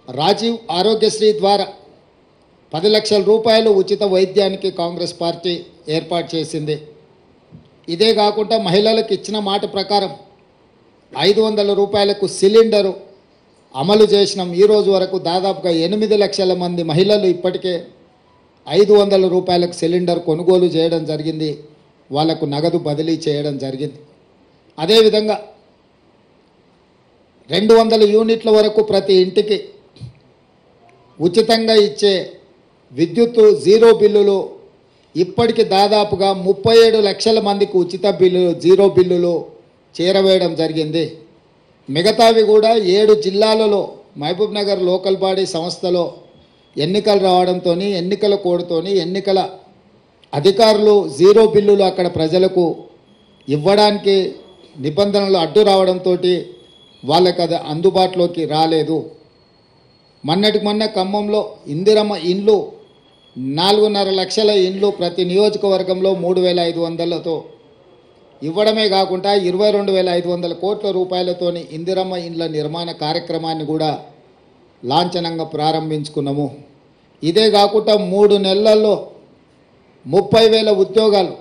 రాజీవ్ ఆరోగ్యశ్రీ ద్వారా 10 లక్షల రూపాయలు ఉచిత వైద్యానికి కాంగ్రెస్ పార్టీ ఏర్పాటు చేసింది. ఇదే కాకుండా మహిళలకు ఇచ్చిన మాట ప్రకారం 500 రూపాయలకు సిలిండరు అమలు చేసినాం. ఈ రోజు వరకు దాదాపుగా 8 లక్షల మంది మహిళలు ఇప్పటికే 500 రూపాయలకు సిలిండర్ కొనుగోలు చేయడం జరిగింది. వాళ్లకు నగదు బదిలీ చేయడం జరిగింది. అదేవిధంగా 200 యూనిట్ల వరకు ప్రతి ఇంటికి ఉచితంగా ఇచ్చే విద్యుత్తు జీరో బిల్లులు ఇప్పటికి దాదాపుగా 37 లక్షల మందికి ఉచిత బిల్లులు జీరో బిల్లులు చేరవేయడం జరిగింది. మిగతావి కూడా 7 జిల్లాలలో మహబూబ్ నగర్ లోకల్ బాడీ సంస్థలో ఎన్నికలు రావడంతో ఎన్నికల కోడ్తోని ఎన్నికల అధికారులు జీరో బిల్లులు అక్కడ ప్రజలకు ఇవ్వడానికి నిబంధనలు అడ్డు రావడంతో వాళ్ళకి అది అందుబాటులోకి రాలేదు. మొన్నటికి మొన్న ఖమ్మంలో ఇందిరమ్మ ఇండ్లు 4.5 లక్షల ఇండ్లు ప్రతి నియోజకవర్గంలో 3,500తో ఇవ్వడమే కాకుండా 22,500 కోట్ల రూపాయలతోని ఇందిరమ్మ ఇండ్ల నిర్మాణ కార్యక్రమాన్ని కూడా లాంఛనంగా ప్రారంభించుకున్నాము. ఇదే కాకుండా 3 నెలల్లో 30,000 ఉద్యోగాలు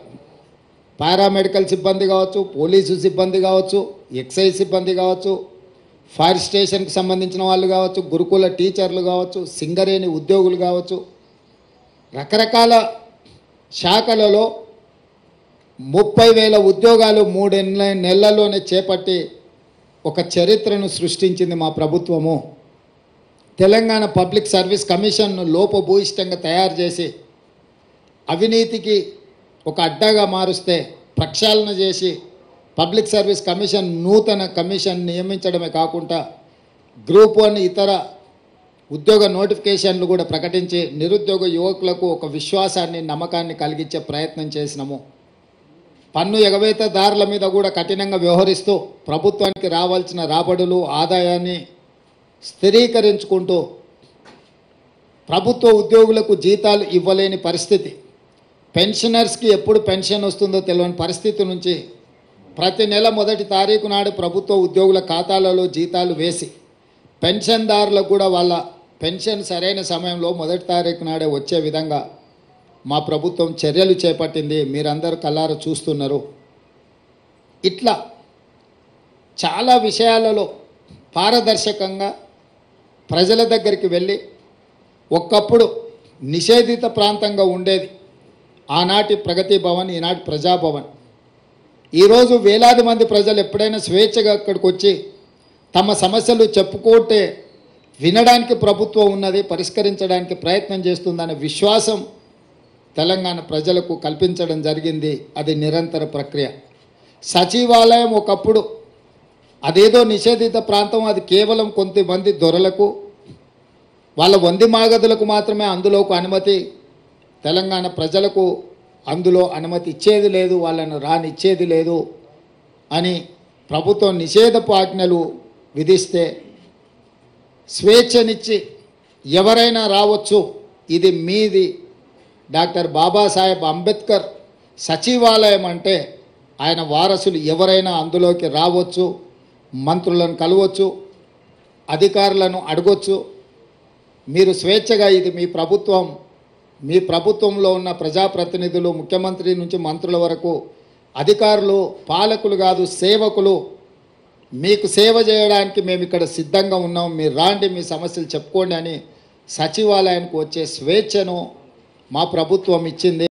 పారామెడికల్ సిబ్బంది కావచ్చు, పోలీసు సిబ్బంది కావచ్చు, ఎక్సైజ్ సిబ్బంది కావచ్చు, ఫైర్ స్టేషన్కి సంబంధించిన వాళ్ళు కావచ్చు, గురుకుల టీచర్లు కావచ్చు, సింగరేణి ఉద్యోగులు కావచ్చు, రకరకాల శాఖలలో 30,000 ఉద్యోగాలు 3 నెలల్లోనే చేపట్టి ఒక చరిత్రను సృష్టించింది మా ప్రభుత్వము. తెలంగాణ పబ్లిక్ సర్వీస్ కమిషన్ను లోపభూయిష్టంగా తయారు చేసి అవినీతికి ఒక అడ్డాగా మారుస్తే ప్రక్షాళన చేసి పబ్లిక్ సర్వీస్ కమిషన్ నూతన కమిషన్ నియమించడమే కాకుండా గ్రూప్ 1 ఇతర ఉద్యోగ నోటిఫికేషన్లు కూడా ప్రకటించి నిరుద్యోగ యువకులకు ఒక విశ్వాసాన్ని నమ్మకాన్ని కలిగించే ప్రయత్నం చేసినాము. పన్ను ఎగవేతదారుల మీద కూడా కఠినంగా వ్యవహరిస్తూ ప్రభుత్వానికి రావాల్సిన రాబడులు ఆదాయాన్ని స్థిరీకరించుకుంటూ ప్రభుత్వ ఉద్యోగులకు జీతాలు ఇవ్వలేని పరిస్థితి, పెన్షనర్స్కి ఎప్పుడు పెన్షన్ వస్తుందో తెలియని పరిస్థితి నుంచి ప్రతి నెల 1వ తారీఖు నాడు ప్రభుత్వ ఉద్యోగుల ఖాతాలలో జీతాలు వేసి పెన్షన్దారులకు కూడా వాళ్ళ పెన్షన్ సరైన సమయంలో 1వ తారీఖు నాడే వచ్చే విధంగా మా ప్రభుత్వం చర్యలు చేపట్టింది. మీరందరూ కళ్ళారా చూస్తున్నారు. ఇట్లా చాలా విషయాలలో పారదర్శకంగా ప్రజల దగ్గరికి వెళ్ళి ఒకప్పుడు నిషేధిత ప్రాంతంగా ఉండేది ఆనాటి ప్రగతి భవన్, ఈనాటి ప్రజాభవన్. ఈరోజు వేలాది మంది ప్రజలు ఎప్పుడైనా స్వేచ్ఛగా అక్కడికి వచ్చి తమ సమస్యలు చెప్పుకుంటే వినడానికి ప్రభుత్వం ఉన్నది, పరిష్కరించడానికి ప్రయత్నం చేస్తుందనే విశ్వాసం తెలంగాణ ప్రజలకు కల్పించడం జరిగింది. అది నిరంతర ప్రక్రియ. సచివాలయం ఒకప్పుడు అదేదో నిషేధిత ప్రాంతం, అది కేవలం కొంతమంది దొరలకు వాళ్ళ వంది మాగదులకు మాత్రమే అందులోకి అనుమతి, తెలంగాణ ప్రజలకు అందులో అనుమతి ఇచ్చేది లేదు, వాళ్ళను రానిచ్చేది లేదు అని ప్రభుత్వం నిషేధపు ఆజ్ఞలు విధిస్తే స్వేచ్ఛనిచ్చి ఎవరైనా రావచ్చు, ఇది మీది, డాక్టర్ బాబాసాహెబ్ అంబేద్కర్ సచివాలయం అంటే ఆయన వారసులు ఎవరైనా అందులోకి రావచ్చు, మంత్రులను కలవచ్చు, అధికారులను అడగొచ్చు, మీరు స్వేచ్ఛగా, ఇది మీ ప్రభుత్వం, మీ ప్రభుత్వంలో ఉన్న ప్రజాప్రతినిధులు ముఖ్యమంత్రి నుంచి మంత్రుల వరకు అధికారులు పాలకులు కాదు, సేవకులు, మీకు సేవ చేయడానికి మేము ఇక్కడ సిద్ధంగా ఉన్నాం, మీరు రాండి, మీ సమస్యలు చెప్పుకోండి అని సచివాలయానికి వచ్చే స్వేచ్ఛను మా ప్రభుత్వం ఇచ్చింది.